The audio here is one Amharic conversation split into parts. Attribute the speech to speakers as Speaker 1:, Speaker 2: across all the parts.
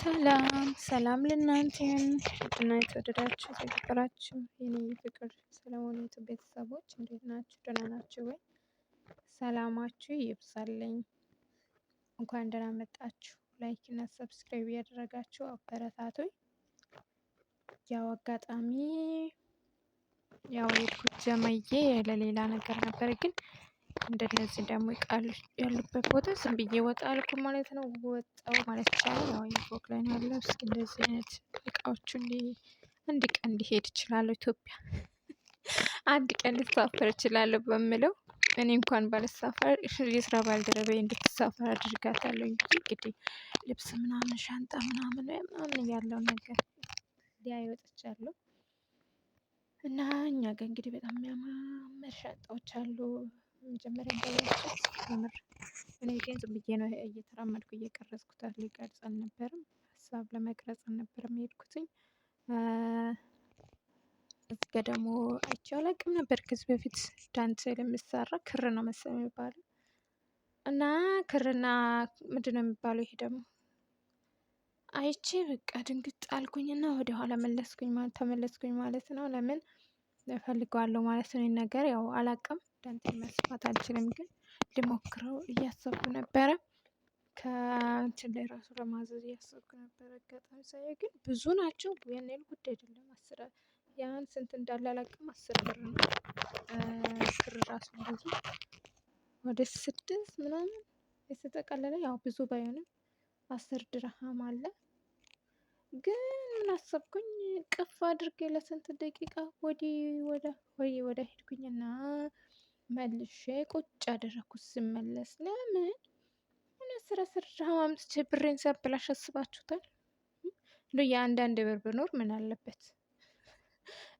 Speaker 1: ሰላም ሰላም ለእናንተ ይሁን ውድና የተወደዳችሁ የተከበራችሁ የኔ ፍቅር ሰለሞኒቱ ቤተሰቦች እንዴት ናችሁ? ደህና ናችሁ ወይ? ሰላማችሁ ይብዛልኝ። እንኳን ደህና መጣችሁ። ላይክ እና ሰብስክራይብ ያደረጋችሁ አበረታቱኝ። ያው አጋጣሚ የሄድኩት ጀመዬ ለሌላ ነገር ነበር፣ ግን እንደነዚህ ደግሞ ቃል ያሉበት ቦታ ዝም ብዬ ወጣ አልኩ ማለት ነው። ወጣው ማለት ይቻላል። ያው ፎቅ ላይ ነው ያለው። እስኪ እንደዚህ አይነት እቃዎቹ አንድ ቀን ሊሄድ እችላለሁ ኢትዮጵያ፣ አንድ ቀን ልሳፈር እችላለሁ በምለው እኔ እንኳን ባልሳፈር የስራ ባልደረባዬ እንድትሳፈር አድርጋታለሁ። እንግዲህ ልብስ ምናምን ሻንጣ ምናምን ያለው ነገር ሊያይ ወጥቻለሁ። እና እኛ ጋር እንግዲህ በጣም የሚያማምር ሻንጣዎች አሉ። መጀመሪያ እንዳያችሁት የምር እኔ ግን ዝም ብዬ ነው እየተራመድኩ እየቀረጽኩት፣ ሊቀርጽ አልነበረም፣ ሀሳብ ለመቅረጽ አልነበረም የሄድኩትኝ። እዚህ ጋ ደግሞ አይቼው አላውቅም ነበር ከዚህ በፊት። ዳንቴል የሚሰራ ክር ነው መሰለኝ የሚባለው፣ እና ክርና ምንድን ነው የሚባለው ይሄ ደግሞ አይቼ በቃ ድንግጥ አልኩኝና ወደኋላ ተመለስኩኝ ማለት ነው። ለምን እፈልገዋለሁ ማለት ነው። ይሄን ነገር ያው አላውቅም፣ ዳንቴል መስፋት አልችልም፣ ግን ልሞክረው እያሰብኩ ነበረ። ከእንትን ላይ ራሱ ለማዘዝ እያሰብኩ ነበረ። አጋጣሚ ሳይ ግን ብዙ ናቸው። ያን ያህል ውድ አይደለም። ያን ስንት እንዳለ አላውቅም። 10 ብር ነው። ክር ራሱ እንደዚህ ወደ 6 ምናምን የተጠቀለለ፣ ያው ብዙ ባይሆንም 10 ድርሃም አለ። ግን ምን አሰብኩኝ፣ ቅፍ አድርጌ ለስንት ደቂቃ ወደ ሄድኩኝና መልሼ ቁጭ አደረኩት። ስመለስ ለምን 10 ድርሃም አምጥቼ ብሬን ሲያበላሽ አስባችሁታል? የአንዳንድ ብር ብኖር ምን አለበት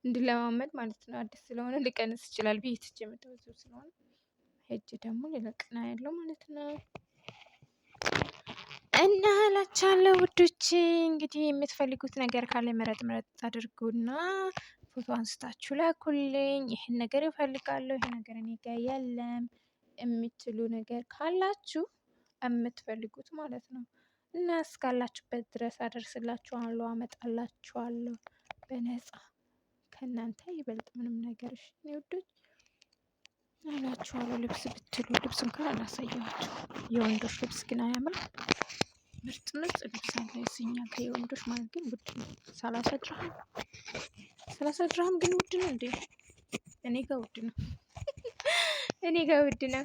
Speaker 1: እንዲለማመድ ማለት ነው። አዲስ ስለሆነ ሊቀንስ ይችላል ብዬ ትቼ የምተወው ስለሆነ ሄጄ ደግሞ ሌላ ቀን ያለው ማለት ነው። እና እላችኋለሁ ውዶቼ፣ እንግዲህ የምትፈልጉት ነገር ካለ ምረጥ አድርጉና ፎቶ አንስታችሁ ላኩልኝ። ይህን ነገር ይፈልጋለሁ፣ ይሄ ነገር እኔ ጋር የለም የምትሉ ነገር ካላችሁ የምትፈልጉት ማለት ነው፣ እና እስካላችሁበት ድረስ አደርስላችኋለሁ፣ አመጣላችኋለሁ በነፃ። ከእናንተ ይበልጥ ምንም ነገር። እሺ እኔ ውዶች እላችኋለሁ። ልብስ ብትሉ ልብስ እንኳን አላሳየኋችሁ። የወንዶች ልብስ ግን አያምርም? ምርጥ ልብስ አለ እኛ ጋር የወንዶች ማለት ግን ውድ ነው። 30 ድርሃም ግን ውድ ነው እንዴ? እኔ ጋር ውድ ነው። እኔ ጋር ውድ ነው።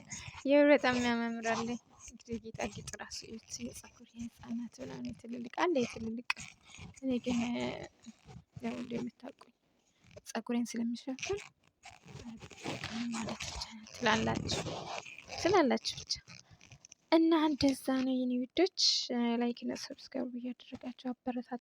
Speaker 1: በጣም ያማምራል። እንግዲህ ጌጣጌጥ ራሱ የፀጉር የህፃናት ምናምን የትልልቅ አለ የትልልቅ። እኔ ግን ያው እንደምታውቁኝ ፀጉሬን ስለሚሸፍን ማለት ትላላችሁ ብቻ። እና እንደዛ ነው የኔ ውዶች። ላይክ እና ሰብስክራይብ እያደረጋችሁ አበረታቱ።